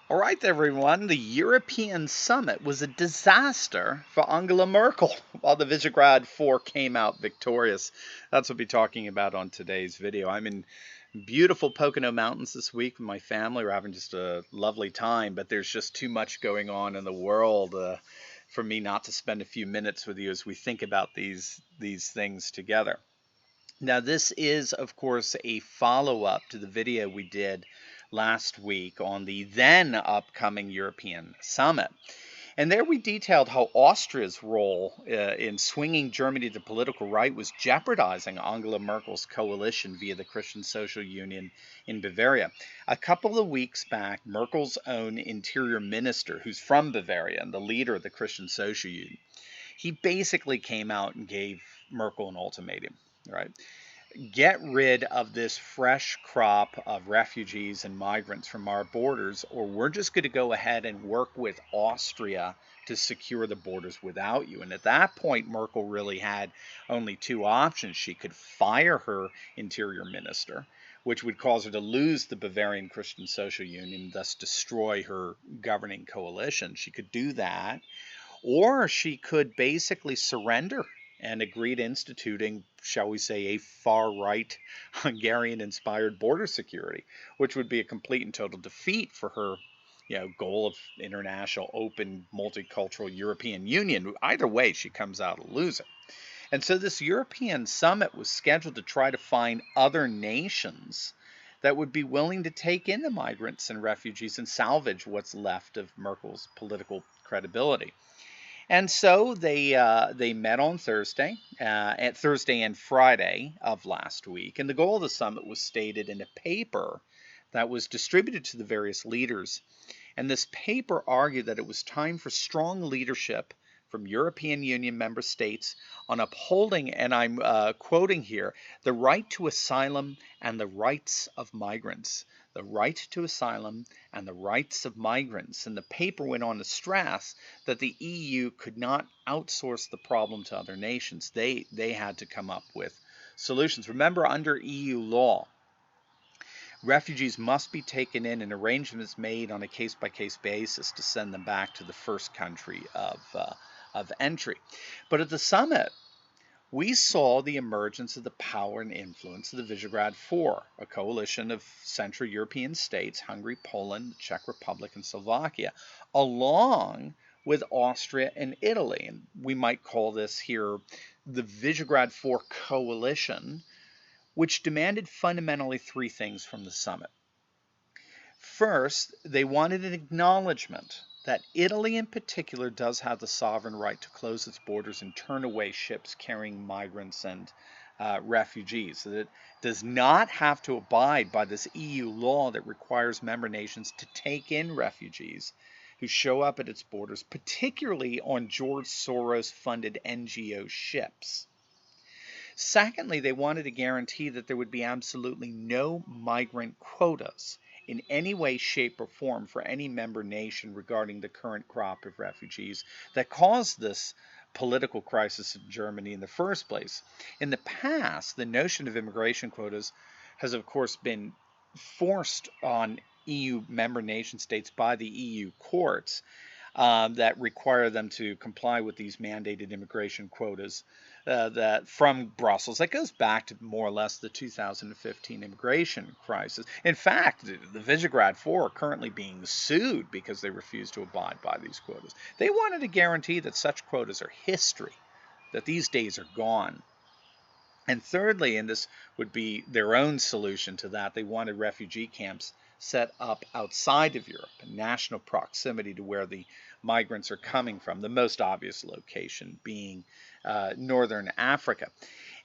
All right, everyone. The European summit was a disaster for Angela Merkel, while the Visegrad Four came out victorious. That's what we'll be talking about on today's video. I'm in beautiful Pocono Mountains this week with my family. We're having just a lovely time, but there's just too much going on in the world for me not to spend a few minutes with you as we think about these things together. Now, this is, of course, a follow-up to the video we did last week on the then upcoming European summit. And there we detailed how Austria's role in swinging Germany to political right was jeopardizing Angela Merkel's coalition via the Christian Social Union in Bavaria. A couple of weeks back, Merkel's own interior minister, who's from Bavaria and the leader of the Christian Social Union, he basically came out and gave Merkel an ultimatum, right? Get rid of this fresh crop of refugees and migrants from our borders, or we're just going to go ahead and work with Austria to secure the borders without you. And at that point, Merkel really had only two options. She could fire her interior minister, which would cause her to lose the Bavarian Christian Social Union, thus destroy her governing coalition. She could do that, or she could basically surrender and agree to instituting, shall we say, a far-right Hungarian-inspired border security, which would be a complete and total defeat for her goal of international, open, multicultural European Union. Either way, she comes out a loser. And so this European summit was scheduled to try to find other nations that would be willing to take in the migrants and refugees and salvage what's left of Merkel's political credibility. And so they met on Thursday and Friday of last week, and the goal of the summit was stated in a paper that was distributed to the various leaders. And this paper argued that it was time for strong leadership from European Union member states on upholding, and I'm quoting here, the right to asylum and the rights of migrants. The right to asylum and the rights of migrants. And the paper went on to stress that the EU could not outsource the problem to other nations. They had to come up with solutions. Remember, under EU law, refugees must be taken in and arrangements made on a case-by-case basis to send them back to the first country of entry. But at the summit, we saw the emergence of the power and influence of the Visegrad Four, a coalition of Central European states, Hungary, Poland, the Czech Republic, and Slovakia, along with Austria and Italy. And we might call this here the Visegrad Four coalition, which demanded fundamentally three things from the summit. First, they wanted an acknowledgement that Italy in particular does have the sovereign right to close its borders and turn away ships carrying migrants and refugees. So that it does not have to abide by this EU law that requires member nations to take in refugees who show up at its borders, particularly on George Soros-funded NGO ships. Secondly, they wanted a guarantee that there would be absolutely no migrant quotas in any way, shape, or form for any member nation regarding the current crop of refugees that caused this political crisis in Germany in the first place. In the past, the notion of immigration quotas has, of course, been forced on EU member nation states by the EU courts that require them to comply with these mandated immigration quotas that from Brussels. That goes back to more or less the 2015 immigration crisis. In fact, the Visegrad Four are currently being sued because they refuse to abide by these quotas. They wanted to guarantee that such quotas are history, that these days are gone. And thirdly, and this would be their own solution to that, they wanted refugee camps set up outside of Europe, in national proximity to where the migrants are coming from, the most obvious location being northern Africa.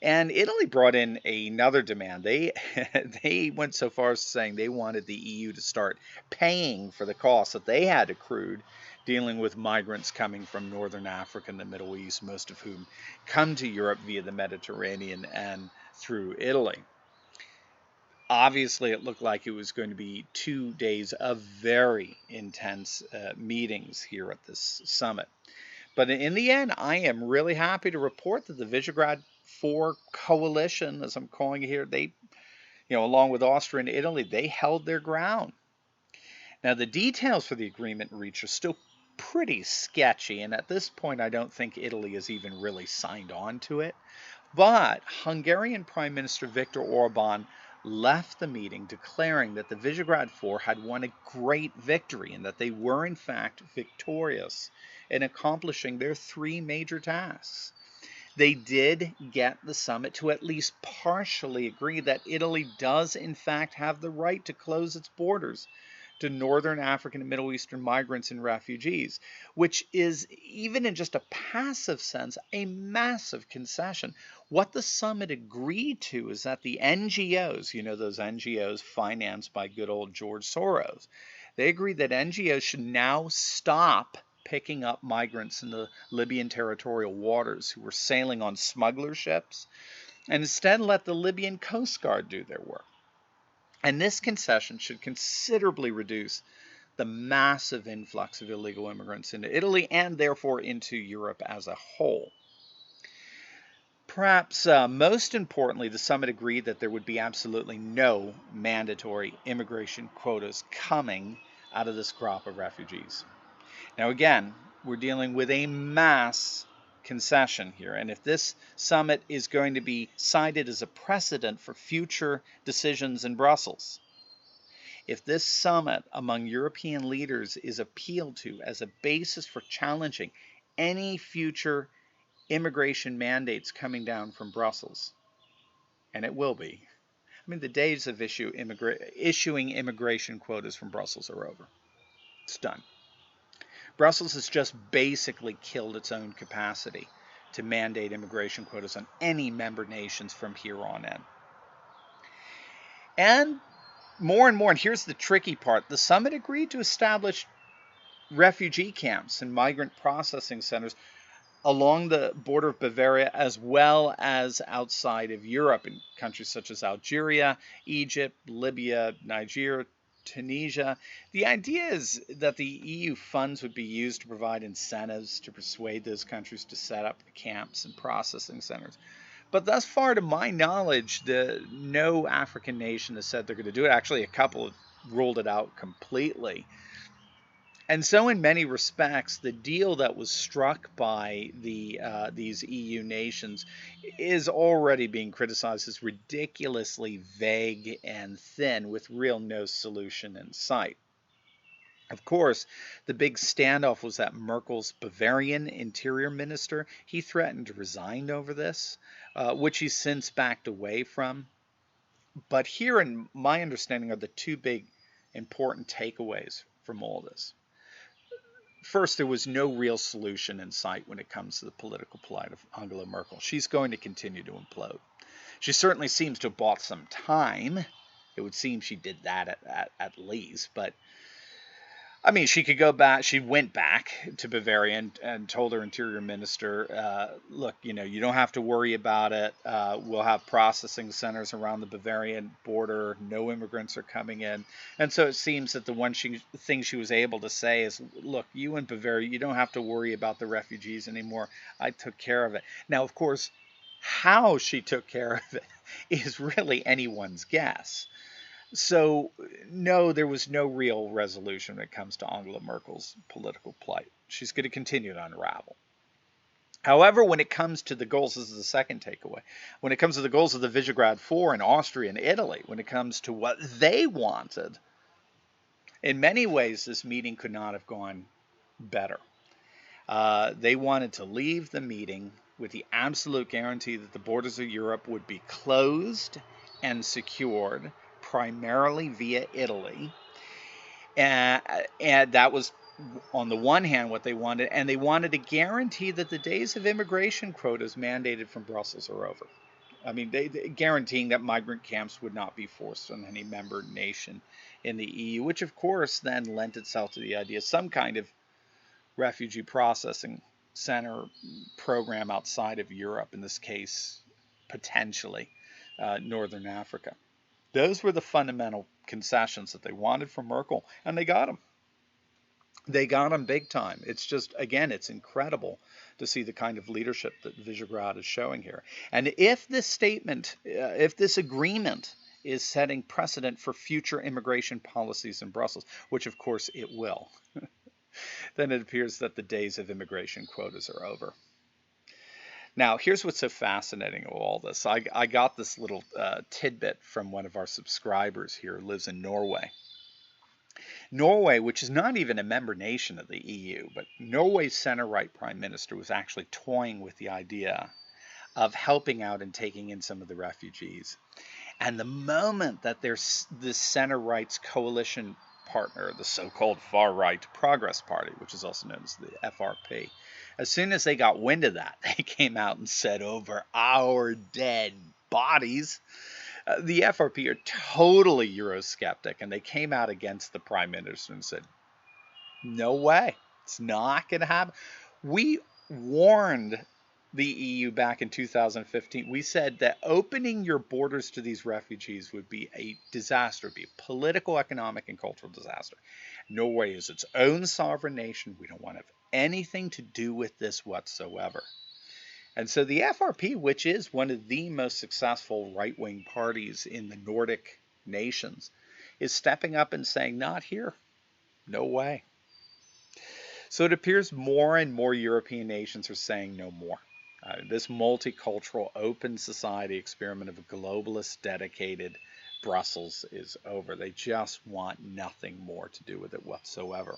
And Italy brought in another demand. They went so far as saying they wanted the EU to start paying for the costs that they had accrued dealing with migrants coming from northern Africa and the Middle East, most of whom come to Europe via the Mediterranean and through Italy. Obviously, it looked like it was going to be 2 days of very intense meetings here at this summit. But in the end, I am really happy to report that the Visegrad Four coalition, as I'm calling it here, they, along with Austria and Italy, they held their ground. Now, the details for the agreement reached are still pretty sketchy, and at this point, I don't think Italy has even really signed on to it. But Hungarian Prime Minister Viktor Orban left the meeting declaring that the Visegrad Four had won a great victory and that they were, in fact, victorious in accomplishing their three major tasks. They did get the summit to at least partially agree that Italy does, in fact, have the right to close its borders to Northern African and Middle Eastern migrants and refugees, which is, even in just a passive sense, a massive concession. What the summit agreed to is that the NGOs, you know, those NGOs financed by good old George Soros, they agreed that NGOs should now stop picking up migrants in the Libyan territorial waters who were sailing on smuggler ships and instead let the Libyan Coast Guard do their work. And this concession should considerably reduce the massive influx of illegal immigrants into Italy and therefore into Europe as a whole. Perhaps most importantly, the summit agreed that there would be absolutely no mandatory immigration quotas coming out of this crop of refugees. Now, again, we're dealing with a mass concession here, and if this summit is going to be cited as a precedent for future decisions in Brussels, if this summit among European leaders is appealed to as a basis for challenging any future immigration mandates coming down from Brussels, and it will be, I mean, the days of issuing immigration quotas from Brussels are over. It's done. Brussels has just basically killed its own capacity to mandate immigration quotas on any member nations from here on in. And more, and here's the tricky part, the summit agreed to establish refugee camps and migrant processing centers along the border of Bavaria as well as outside of Europe in countries such as Algeria, Egypt, Libya, Nigeria, Tunisia. The idea is that the EU funds would be used to provide incentives to persuade those countries to set up camps and processing centers. But thus far, to my knowledge, no African nation has said they're going to do it. Actually, a couple have ruled it out completely. And so, in many respects, the deal that was struck by these EU nations is already being criticized as ridiculously vague and thin, with real no solution in sight. Of course, the big standoff was that Merkel's Bavarian interior minister, he threatened to resign over this, which he's since backed away from. But here, in my understanding, are the two big important takeaways from all this. First, there was no real solution in sight when it comes to the political plight of Angela Merkel. She's going to continue to implode. She certainly seems to have bought some time. It would seem she did that at least. But, I mean, she could go back. She went back to Bavaria and told her interior minister, look, you know, you don't have to worry about it. We'll have processing centers around the Bavarian border. No immigrants are coming in. And so it seems that the one thing she was able to say is, look, you in Bavaria, you don't have to worry about the refugees anymore. I took care of it. Now, of course, how she took care of it is really anyone's guess. So, no, there was no real resolution when it comes to Angela Merkel's political plight. She's going to continue to unravel. However, when it comes to the goals, this is the second takeaway, when it comes to the goals of the Visegrad Four in Austria and Italy, when it comes to what they wanted, in many ways, this meeting could not have gone better. They wanted to leave the meeting with the absolute guarantee that the borders of Europe would be closed and secured primarily via Italy. And that was, on the one hand, what they wanted. And they wanted a guarantee that the days of immigration quotas mandated from Brussels are over. I mean, they guaranteeing that migrant camps would not be forced on any member nation in the EU, which, of course, then lent itself to the idea of some kind of refugee processing center program outside of Europe, in this case, potentially Northern Africa. Those were the fundamental concessions that they wanted from Merkel, and they got them. They got them big time. It's just, again, it's incredible to see the kind of leadership that Visegrad is showing here. And if this statement, if this agreement is setting precedent for future immigration policies in Brussels, which of course it will. Then it appears that the days of immigration quotas are over. Now, here's what's so fascinating of all this. I got this little tidbit from one of our subscribers here who lives in Norway. Norway, which is not even a member nation of the EU, but Norway's center-right prime minister was actually toying with the idea of helping out and taking in some of the refugees. And the moment that there's this center-right's coalition partner, the so-called far-right Progress Party, which is also known as the FRP, as soon as they got wind of that, they came out and said, over our dead bodies. The FRP are totally Eurosceptic, and they came out against the Prime Minister and said, no way, it's not going to happen. We warned the EU back in 2015. We said that opening your borders to these refugees would be a disaster, be a political, economic, and cultural disaster. Norway is its own sovereign nation. We don't want to have anything to do with this whatsoever. And so the FRP, which is one of the most successful right-wing parties in the Nordic nations, is stepping up and saying, not here, no way. So it appears more and more European nations are saying no more. This multicultural, open society experiment of a globalist, dedicated Brussels is over. They just want nothing more to do with it whatsoever.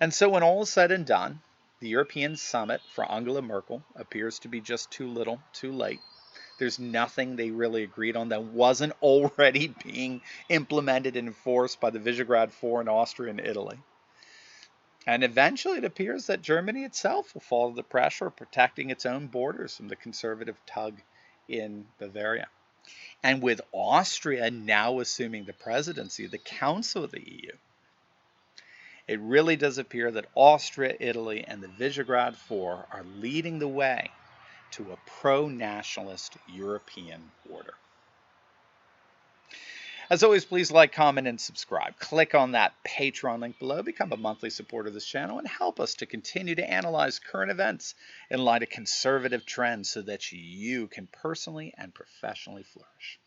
And so when all is said and done, the European summit for Angela Merkel appears to be just too little, too late. There's nothing they really agreed on that wasn't already being implemented and enforced by the Visegrad 4 in Austria and Italy. And eventually it appears that Germany itself will fall to the pressure of protecting its own borders from the conservative tug in Bavaria. And with Austria now assuming the presidency of the Council of the EU, it really does appear that Austria, Italy, and the Visegrad 4 are leading the way to a pro-nationalist European order. As always, please like, comment, and subscribe. Click on that Patreon link below, become a monthly supporter of this channel, and help us to continue to analyze current events in light of conservative trends so that you can personally and professionally flourish.